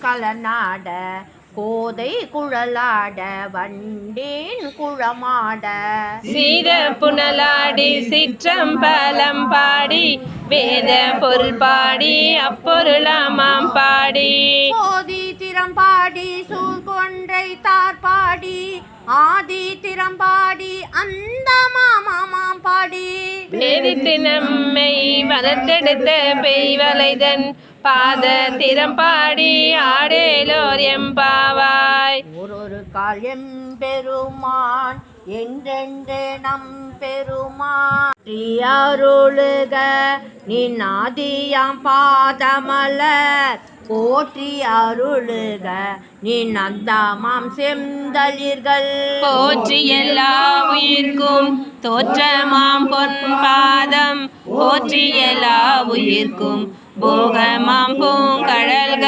கலநாட கோதை குழலாட வண்டேன் குழமாட சீர புனலாடி சிற்றம்பலம் பாடி வேத பொருள் பாடி அப்பொருளாமாம் பாடி சோதி திறம்பாடி சூழ்கொன்றை தார்பாடி ஆதி திறம்பாடி அந்த மாமாம் பாடி வேதித்து நம்மை வளர்த்தெடுத்த பெய்வலைதன் பாத திறம்பாடி ஆடேலோர் எம்பாவாய் ஒரு கால் எம்பெருமான் என்றென்றே நம் பெருமான் அருளுக நின் ஆதியாம் பாதமலர் போற்றி அருளுக நின் அந்தாமாம் செந்தளிர்கள் போற்றி எல்லா உயிர்க்கும் தோற்றமாம் பொன் பாதம் போற்றி எல்லா உயிர்க்கும் போகமாம் பூங்கடல்கள்